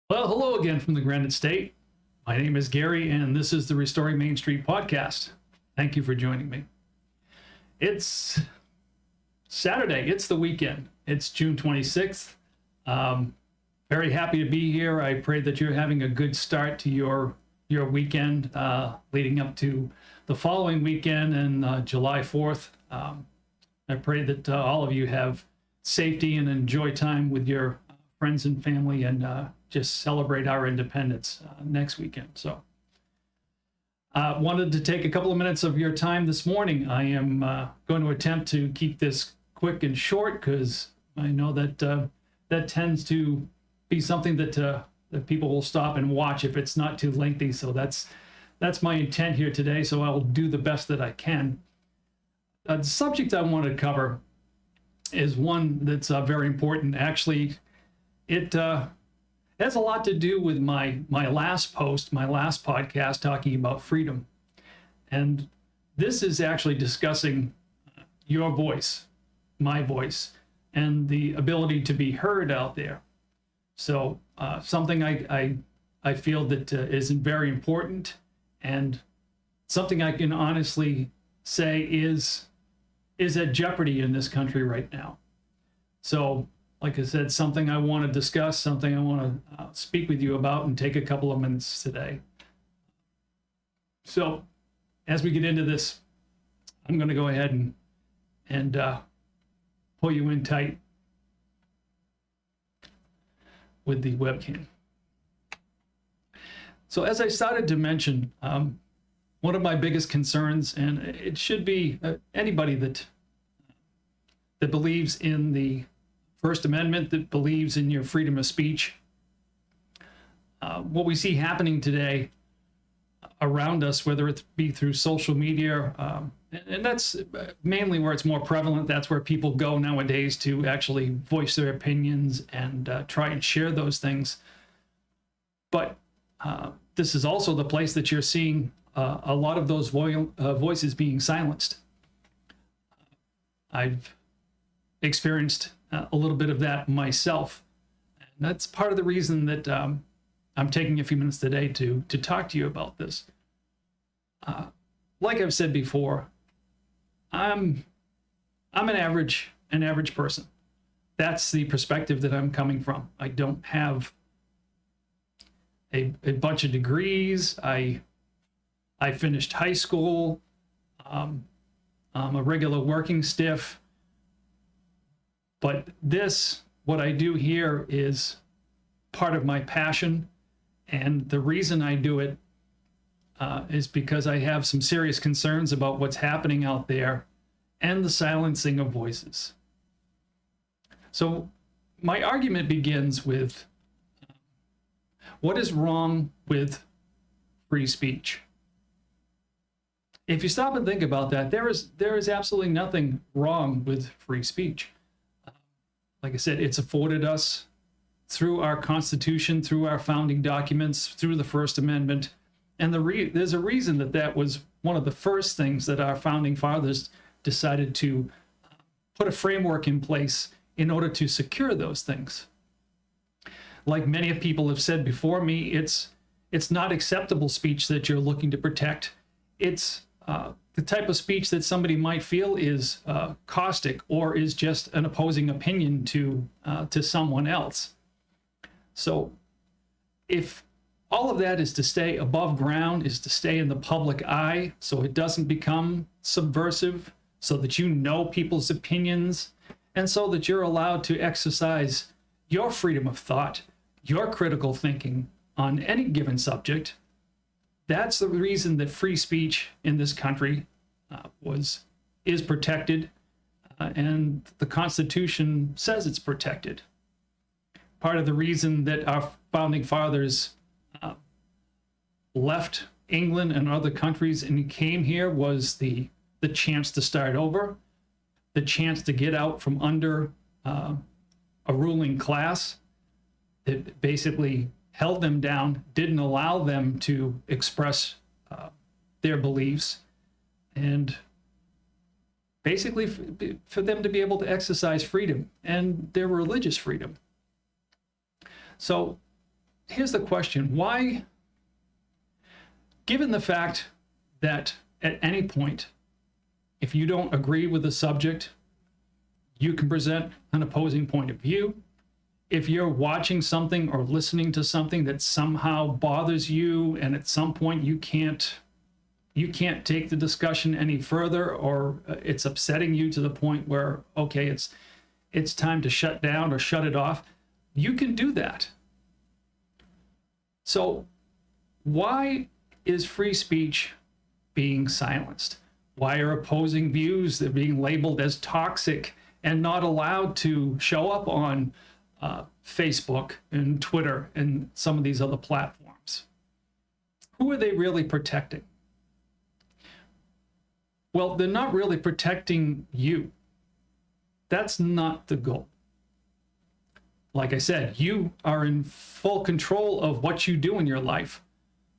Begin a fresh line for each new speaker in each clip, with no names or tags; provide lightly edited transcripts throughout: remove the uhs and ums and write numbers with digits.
Well, hello again from the Granite State. My name is Gary, and this is the Restoring Main Street podcast. Thank you for joining me. It's Saturday. It's the weekend. It's June 26th. Very happy to be here. I pray that you're having a good start to your weekend leading up to the following weekend and July 4th. I pray that all of you have safety and enjoy time with your friends and family and just celebrate our independence next weekend. So wanted to take a couple of minutes of your time this morning. I am going to attempt to keep this quick and short because I know that that tends to be something that people will stop and watch if it's not too lengthy. So that's my intent here today. So I will do the best that I can. The subject I want to cover is one that's very important. Actually, it has a lot to do with my last post, my last podcast talking about freedom. And this is actually discussing your voice, my voice, and the ability to be heard out there. So something I feel that is very important, and something I can honestly say is at jeopardy in this country right now. So like I said, something I want to discuss, something I want to speak with you about and take a couple of minutes today. So as we get into this, I'm going to go ahead and pull you in tight with the webcam. So as I started to mention, one of my biggest concerns, and it should be anybody that believes in the First Amendment, that believes in your freedom of speech. What we see happening today around us, whether it be through social media, and that's mainly where it's more prevalent. That's where people go nowadays to actually voice their opinions and try and share those things. But this is also the place that you're seeing a lot of those voices being silenced. I've experienced a little bit of that myself. And that's part of the reason that I'm taking a few minutes today to talk to you about this. Like I've said before, I'm an average person. That's the perspective that I'm coming from. I don't have a bunch of degrees. I finished high school. I'm a regular working stiff. But what I do here is part of my passion. And the reason I do it is because I have some serious concerns about what's happening out there and the silencing of voices. So my argument begins with what is wrong with free speech? If you stop and think about that, there is absolutely nothing wrong with free speech. Like I said, it's afforded us through our Constitution, through our founding documents, through the First Amendment. And there's a reason that was one of the first things that our founding fathers decided to put a framework in place in order to secure those things. Like many people have said before me, it's not acceptable speech that you're looking to protect. It's the type of speech that somebody might feel is caustic or is just an opposing opinion to someone else. So if all of that is to stay above ground, is to stay in the public eye, so it doesn't become subversive, so that you know people's opinions, and so that you're allowed to exercise your freedom of thought, your critical thinking on any given subject, that's the reason that free speech in this country is protected, and the Constitution says it's protected. Part of the reason that our founding fathers left England and other countries and came here was the chance to start over, the chance to get out from under a ruling class that basically held them down, didn't allow them to express their beliefs, and basically for them to be able to exercise freedom and their religious freedom. So here's the question. Why, given the fact that at any point, if you don't agree with the subject, you can present an opposing point of view. If you're watching something or listening to something that somehow bothers you, and at some point you can't take the discussion any further, or it's upsetting you to the point where, okay, it's time to shut down or shut it off, you can do that. So why is free speech being silenced? Why are opposing views that are being labeled as toxic and not allowed to show up on Facebook and Twitter and some of these other platforms? Who are they really protecting? Well, they're not really protecting you. That's not the goal. Like I said, you are in full control of what you do in your life.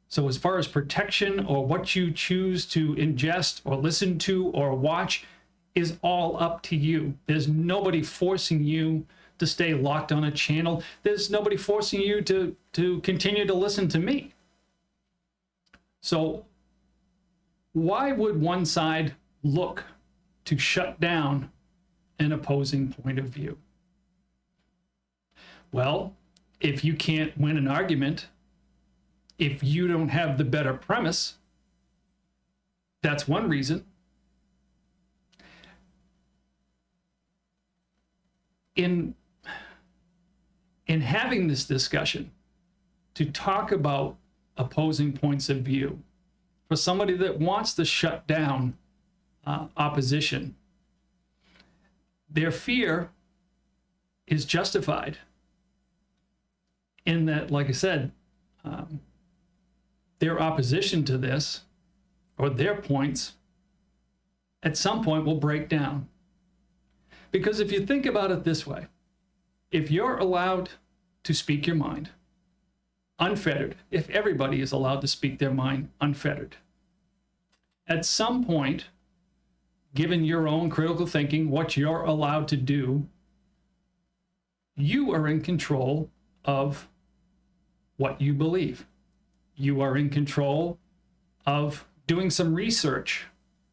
So as far as protection or what you choose to ingest or listen to or watch is all up to you. There's nobody forcing you to stay locked on a channel. There's nobody forcing you to continue to listen to me. So why would one side look to shut down an opposing point of view? Well, if you can't win an argument, if you don't have the better premise, that's one reason. In having this discussion, to talk about opposing points of view, for somebody that wants to shut down opposition, their fear is justified in that, like I said, their opposition to this, or their points, at some point will break down. Because if you think about it this way, if you're allowed to speak your mind unfettered, if everybody is allowed to speak their mind unfettered, at some point, given your own critical thinking, what you're allowed to do, you are in control of what you believe. You are in control of doing some research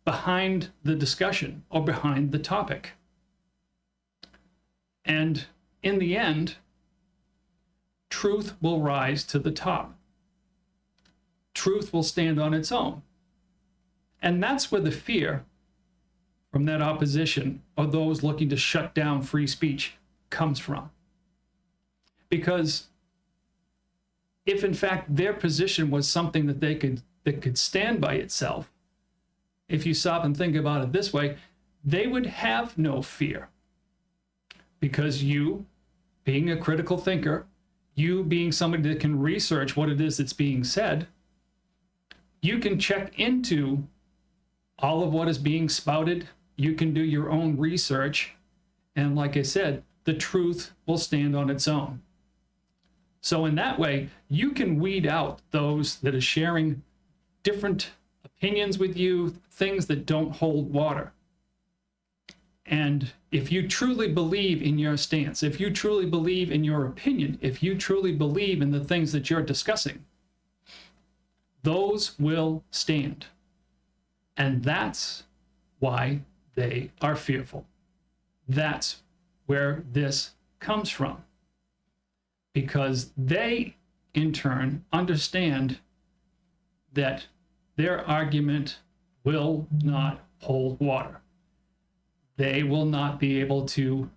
behind the discussion or behind the topic. And in the end, truth will rise to the top. Truth will stand on its own. And that's where the fear from that opposition or those looking to shut down free speech comes from. Because if in fact their position was something that that could stand by itself, if you stop and think about it this way, they would have no fear. Because you, being a critical thinker, you being somebody that can research what it is that's being said, you can check into all of what is being spouted. You can do your own research. And like I said, the truth will stand on its own. So in that way, you can weed out those that are sharing different opinions with you, things that don't hold water. And if you truly believe in your stance, if you truly believe in your opinion, if you truly believe in the things that you're discussing, those will stand. And that's why they are fearful. That's where this comes from. Because they, in turn, understand that their argument will not hold water. They will not be able to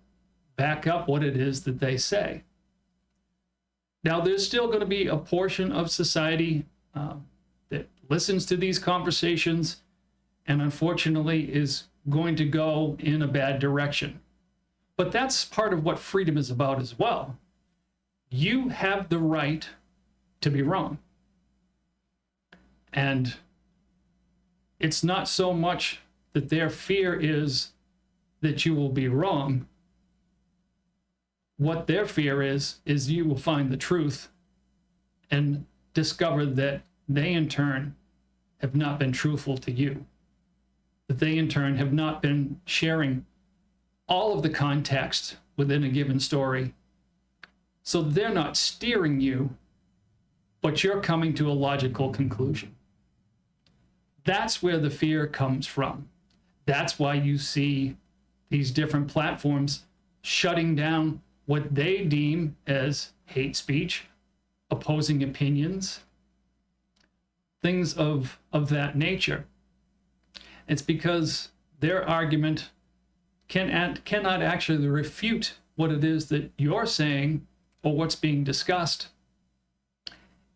back up what it is that they say. Now, there's still going to be a portion of society that listens to these conversations and unfortunately is going to go in a bad direction. But that's part of what freedom is about as well. You have the right to be wrong. And it's not so much that their fear is that you will be wrong. What their fear is you will find the truth and discover that they in turn have not been truthful to you. That they in turn have not been sharing all of the context within a given story. So they're not steering you but you're coming to a logical conclusion. That's where the fear comes from. That's why you see these different platforms shutting down what they deem as hate speech, opposing opinions, things of that nature. It's because their argument cannot actually refute what it is that you're saying or what's being discussed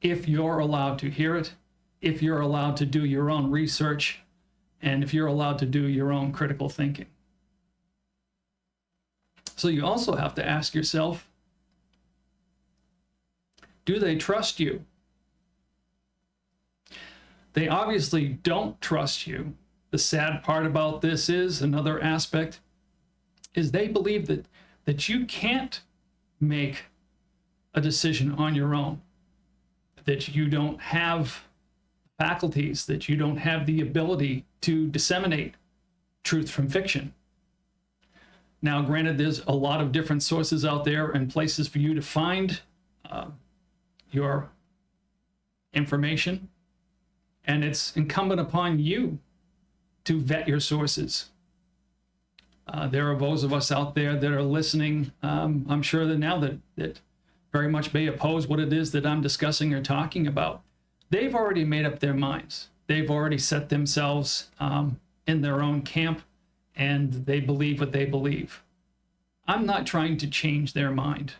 if you're allowed to hear it, if you're allowed to do your own research, and if you're allowed to do your own critical thinking. So you also have to ask yourself, do they trust you? They obviously don't trust you. The sad part about this is, another aspect, is they believe that you can't make a decision on your own, that you don't have faculties, that you don't have the ability to disseminate truth from fiction. Now, granted, there's a lot of different sources out there and places for you to find your information, and it's incumbent upon you to vet your sources. There are those of us out there that are listening. I'm sure that now that very much may oppose what it is that I'm discussing or talking about. They've already made up their minds. They've already set themselves in their own camp, and they believe what they believe. I'm not trying to change their mind.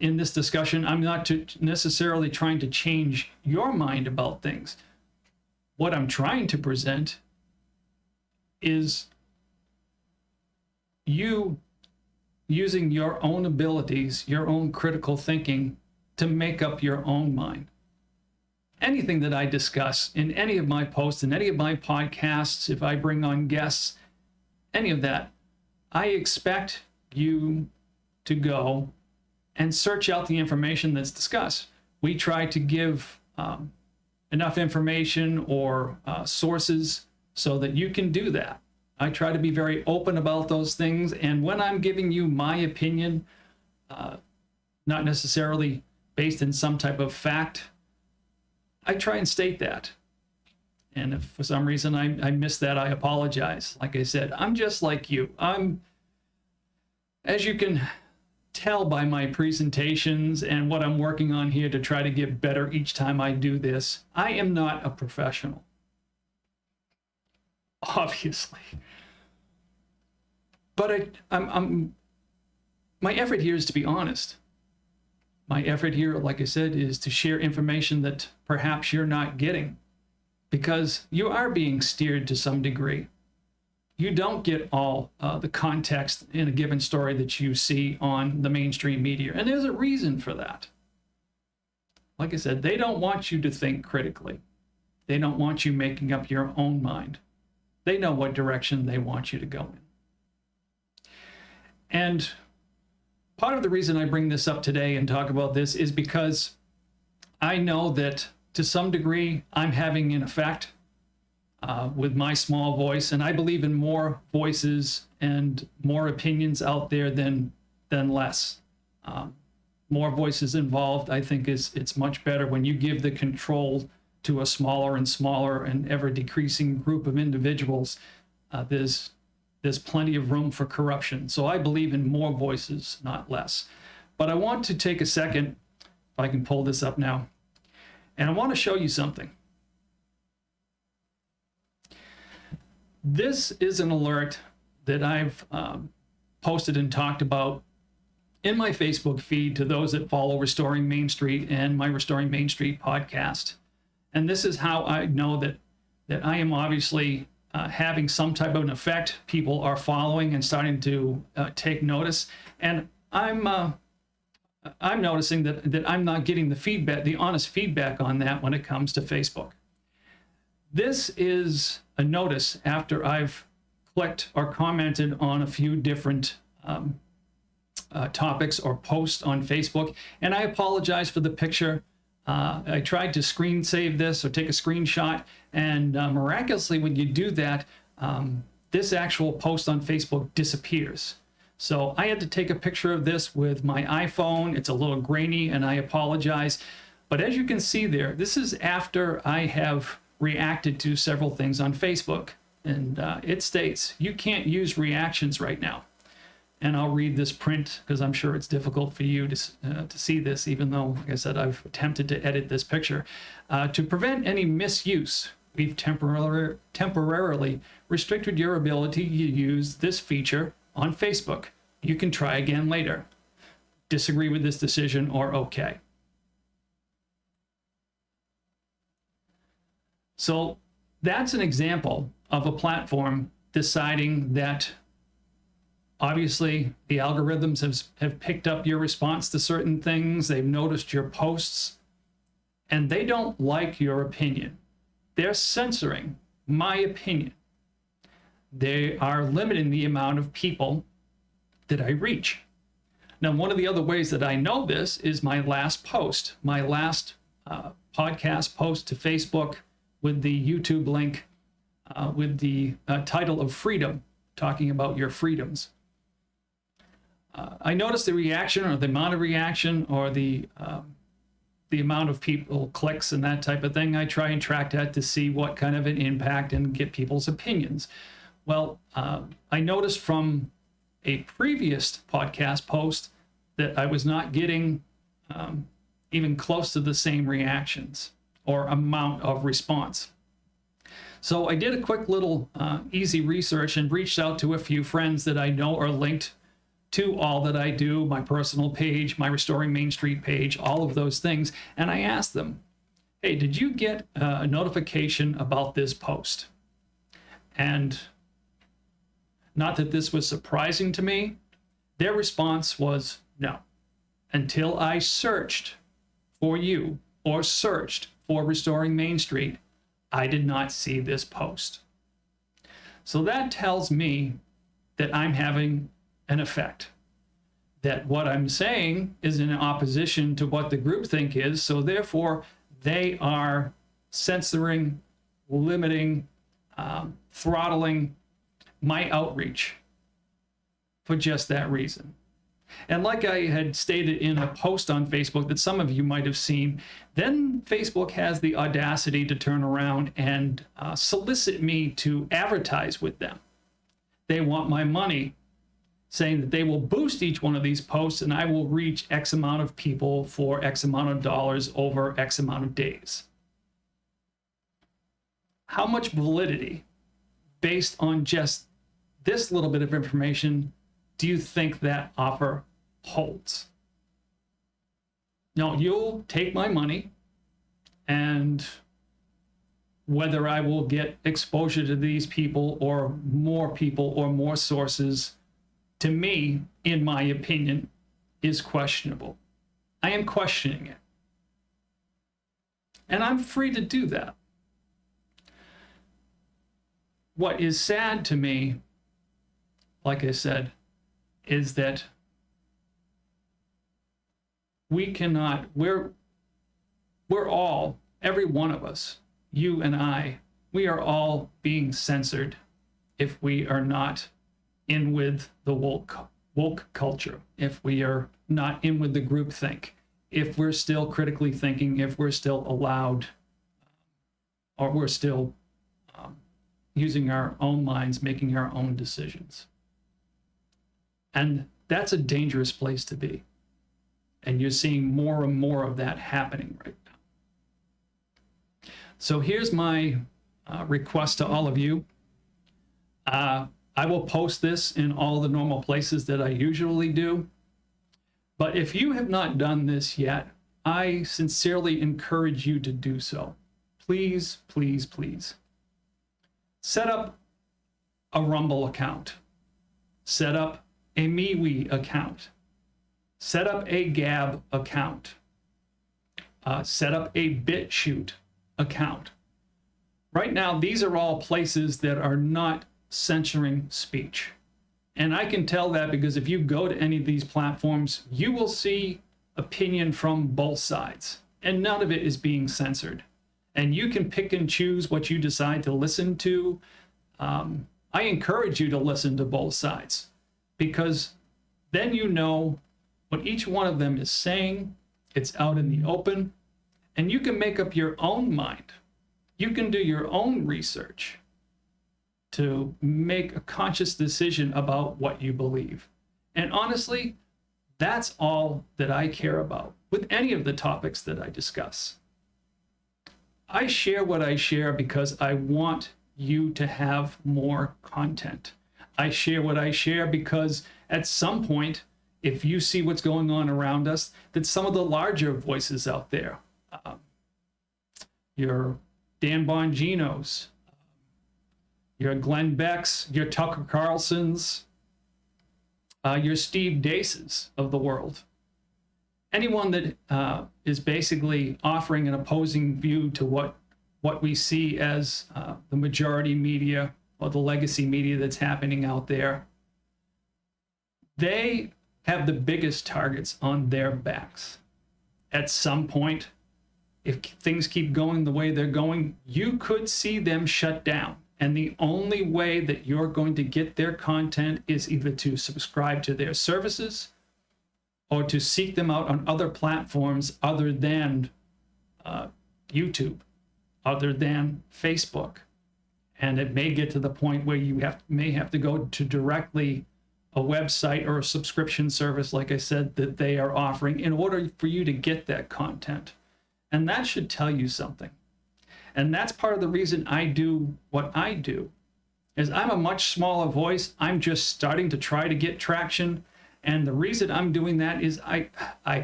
In this discussion, I'm not necessarily trying to change your mind about things. What I'm trying to present is you using your own abilities, your own critical thinking to make up your own mind. Anything that I discuss in any of my posts, in any of my podcasts, if I bring on guests, any of that, I expect you to go and search out the information that's discussed. We try to give enough information or sources so that you can do that. I try to be very open about those things, and when I'm giving you my opinion, not necessarily based in some type of fact, I try and state that. And if for some reason I miss that, I apologize. Like I said, I'm just like you. As you can tell by my presentations and what I'm working on here to try to get better each time I do this, I am not a professional. Obviously. But my effort here is to be honest. My effort here, like I said, is to share information that perhaps you're not getting, because you are being steered to some degree. You don't get all the context in a given story that you see on the mainstream media, and there's a reason for that. Like I said, they don't want you to think critically. They don't want you making up your own mind. They know what direction they want you to go in. And part of the reason I bring this up today and talk about this is because I know that to some degree I'm having an effect with my small voice, and I believe in more voices and more opinions out there than less. More voices involved, I think, it's much better when you give the control to a smaller and smaller and ever decreasing group of individuals. There's plenty of room for corruption. So I believe in more voices, not less. But I want to take a second, if I can pull this up now, and I want to show you something. This is an alert that I've posted and talked about in my Facebook feed to those that follow Restoring Main Street and my Restoring Main Street podcast. And this is how I know that I am obviously having some type of an effect. People are following and starting to take notice. And I'm noticing that I'm not getting the feedback, the honest feedback on that when it comes to Facebook. This is a notice after I've clicked or commented on a few different topics or posts on Facebook. And I apologize for the picture. I tried to screen save this or take a screenshot, and miraculously when you do that, this actual post on Facebook disappears. So I had to take a picture of this with my iPhone. It's a little grainy, and I apologize. But as you can see there, this is after I have reacted to several things on Facebook. And it states, you can't use reactions right now. And I'll read this print because I'm sure it's difficult for you to see this, even though, like I said, I've attempted to edit this picture. To prevent any misuse, we've temporarily restricted your ability to use this feature on Facebook. You can try again later. Disagree with this decision or okay. So that's an example of a platform deciding that obviously the algorithms have picked up your response to certain things. They've noticed your posts and they don't like your opinion. They're censoring my opinion. They are limiting the amount of people that I reach. Now, one of the other ways that I know this is my last post, my last podcast post to Facebook with the YouTube link with the title of Freedom, talking about your freedoms. I noticed the reaction or the amount of reaction or the amount of people clicks and that type of thing. I try and track that to see what kind of an impact and get people's opinions. Well, I noticed from a previous podcast post that I was not getting even close to the same reactions or amount of response. So I did a quick little easy research and reached out to a few friends that I know are linked to all that I do, my personal page, my Restoring Main Street page, all of those things. And I asked them, hey, did you get a notification about this post? And not that this was surprising to me, their response was no. Until I searched for you or searched for Restoring Main Street, I did not see this post. So that tells me that I'm having an effect, that what I'm saying is in opposition to what the groupthink is, so therefore they are censoring, limiting, throttling my outreach for just that reason. And like I had stated in a post on Facebook that some of you might have seen, then Facebook has the audacity to turn around and solicit me to advertise with them. They want my money, saying that they will boost each one of these posts and I will reach X amount of people for X amount of dollars over X amount of days. How much validity, based on just this little bit of information, do you think that offer holds? No, you'll take my money, and whether I will get exposure to these people or more sources, to me, in my opinion, is questionable. I am questioning it. And I'm free to do that. What is sad to me, like I said, is that we cannot, we're all, every one of us, you and I, we are all being censored if we are not in with the woke culture, if we are not in with the groupthink, if we're still critically thinking, if we're still allowed, or we're still using our own minds, making our own decisions. And that's a dangerous place to be. And you're seeing more and more of that happening right now. So here's my request to all of you. I will post this in all the normal places that I usually do. But if you have not done this yet, I sincerely encourage you to do so. Please, please, please. Set up a Rumble account. Set up a MeWe account. Set up a Gab account. Set up a BitChute account. Right now, these are all places that are not censoring speech. And I can tell that because if you go to any of these platforms, you will see opinion from both sides, and none of it is being censored. And you can pick and choose what you decide to listen to. I encourage you to listen to both sides, because then you know what each one of them is saying. It's out in the open, And you can make up your own mind. You can do your own research to make a conscious decision about what you believe. And honestly, that's all that I care about with any of the topics that I discuss. I share what I share because I want you to have more content. I share what I share because at some point, if you see what's going on around us, that some of the larger voices out there, your Dan Bonginos, your Glenn Becks, your Tucker Carlsons, your Steve Deaces of the world, anyone that is basically offering an opposing view to what we see as the majority media or the legacy media that's happening out there, they have the biggest targets on their backs. At some point, if things keep going the way they're going, you could see them shut down. And the only way that you're going to get their content is either to subscribe to their services or to seek them out on other platforms other than YouTube, other than Facebook. And it may get to the point where you may have to go to directly a website or a subscription service, like I said, that they are offering in order for you to get that content. And that should tell you something. And that's part of the reason I do what I do, is I'm a much smaller voice. I'm just starting to try to get traction. And the reason I'm doing that is I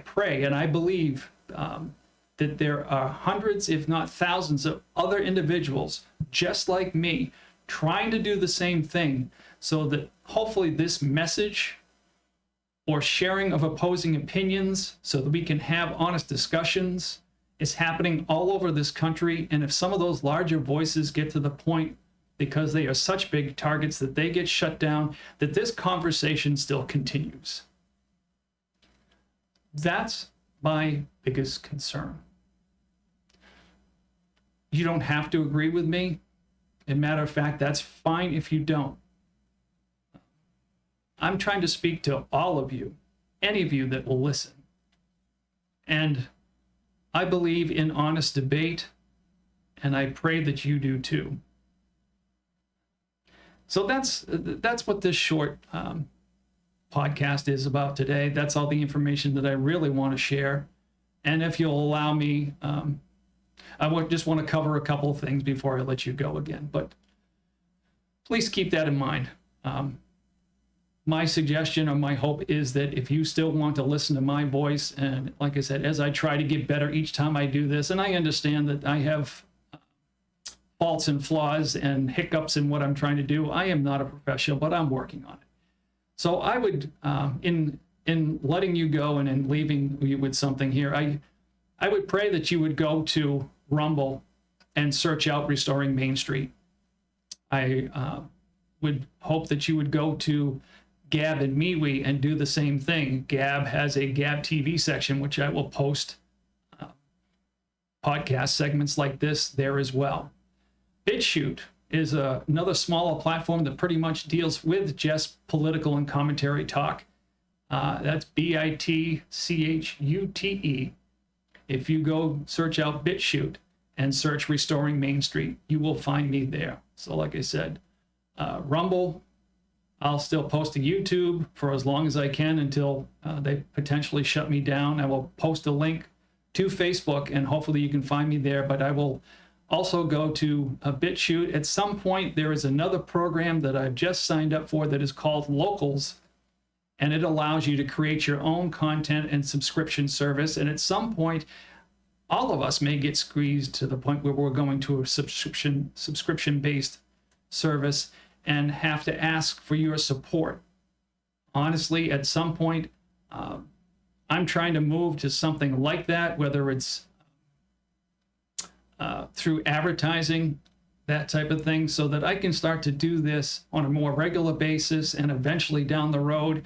pray and I believe that there are hundreds, if not thousands, of other individuals just like me trying to do the same thing, so that hopefully this message or sharing of opposing opinions so that we can have honest discussions is happening all over this country. And if some of those larger voices get to the point, because they are such big targets, that they get shut down, that this conversation still continues. That's my biggest concern. You don't have to agree with me. As a matter of fact, that's fine if you don't. I'm trying to speak to all of you, any of you that will listen. And I believe in honest debate, and I pray that you do too. So that's what this short podcast is about today. That's all the information that I really want to share. And if you'll allow me, I just want to cover a couple of things before I let you go again. But please keep that in mind. My suggestion or my hope is that if you still want to listen to my voice, and like I said, as I try to get better each time I do this, and I understand that I have faults and flaws and hiccups in what I'm trying to do. I am not a professional, but I'm working on it. So I would, in letting you go and in leaving you with something here, I would pray that you would go to Rumble and search out Restoring Main Street. I would hope that you would go to Gab and MeWe and do the same thing. Gab has a Gab TV section, which I will post podcast segments like this there as well. BitChute is another smaller platform that pretty much deals with just political and commentary talk. That's BITCHUTE. If you go search out BitChute and search Restoring Main Street, you will find me there. So like I said, Rumble, I'll still post to YouTube for as long as I can until they potentially shut me down. I will post a link to Facebook and hopefully you can find me there, but I will also go to BitChute. At some point, there is another program that I've just signed up for that is called Locals, and it allows you to create your own content and subscription service. And at some point, all of us may get squeezed to the point where we're going to a subscription-based service and have to ask for your support. Honestly, at some point, I'm trying to move to something like that, whether it's through advertising, that type of thing, so that I can start to do this on a more regular basis, and eventually down the road,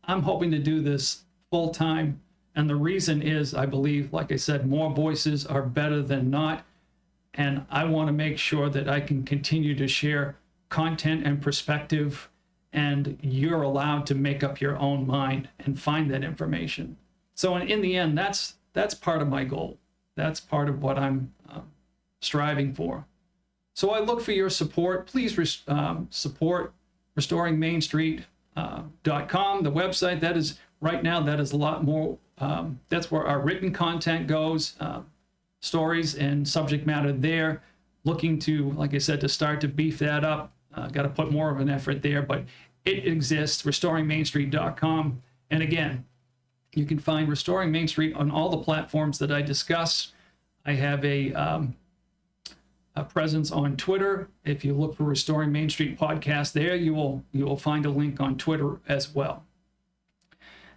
I'm hoping to do this full time. And the reason is, I believe, like I said, more voices are better than not. And I want to make sure that I can continue to share content and perspective, and you're allowed to make up your own mind and find that information. So in the end, that's part of my goal. That's part of what I'm striving for. So I look for your support. Please support restoringmainstreet.com, the website. That is, right now, that is a lot more, that's where our written content goes, stories and subject matter there. Looking to, like I said, to start to beef that up. Got to put more of an effort there, but it exists, restoringmainstreet.com. And again, you can find Restoring Main Street on all the platforms that I discuss. I have a presence on Twitter. If you look for Restoring Main Street podcast there, you will find a link on Twitter as well.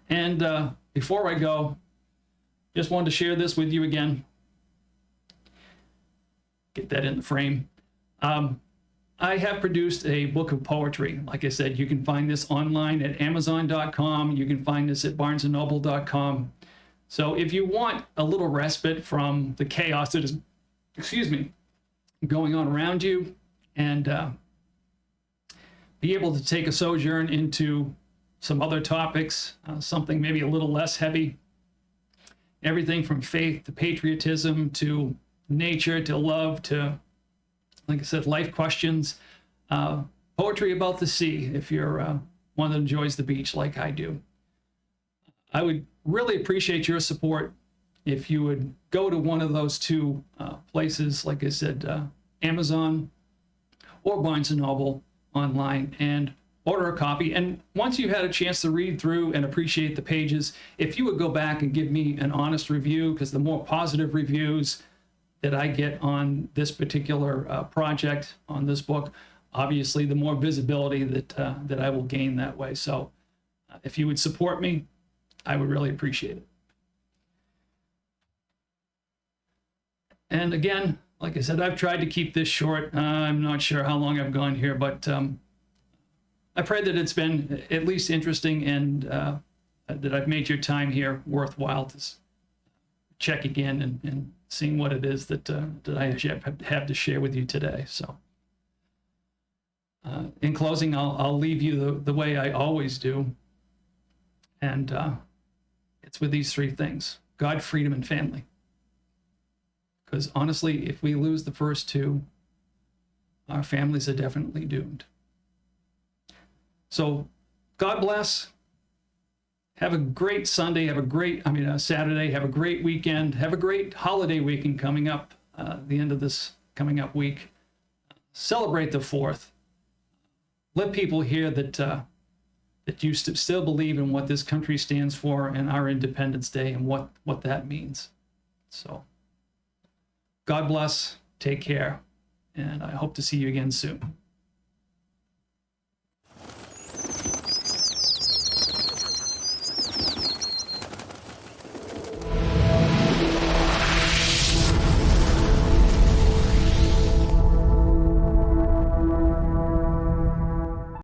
And before I go, just wanted to share this with you again. Get that in the frame. I have produced a book of poetry. Like I said, you can find this online at Amazon.com. You can find this at BarnesandNoble.com. So if you want a little respite from the chaos that is, going on around you, and be able to take a sojourn into some other topics, something maybe a little less heavy, everything from faith to patriotism to nature to love to, like I said, life questions, poetry about the sea, if you're one that enjoys the beach like I do. I would really appreciate your support if you would go to one of those two places, like I said, Amazon or Barnes & Noble online, and order a copy. And once you've had a chance to read through and appreciate the pages, if you would go back and give me an honest review, because the more positive reviews that I get on this particular project, on this book, obviously the more visibility that I will gain that way. So if you would support me, I would really appreciate it. And again, like I said, I've tried to keep this short. I'm not sure how long I've gone here, but I pray that it's been at least interesting, and that I've made your time here worthwhile to check again and seeing what it is that I have to share with you today. So in closing, I'll leave you the way I always do. And it's with these three things: God, freedom, and family. Because honestly, if we lose the first two, our families are definitely doomed. So God bless. Have a great Sunday. Have a great, Saturday. Have a great weekend. Have a great holiday weekend coming up, the end of this coming up week. Celebrate the 4th. Let people hear that you still believe in what this country stands for and our Independence Day and what that means. So God bless. Take care. And I hope to see you again soon.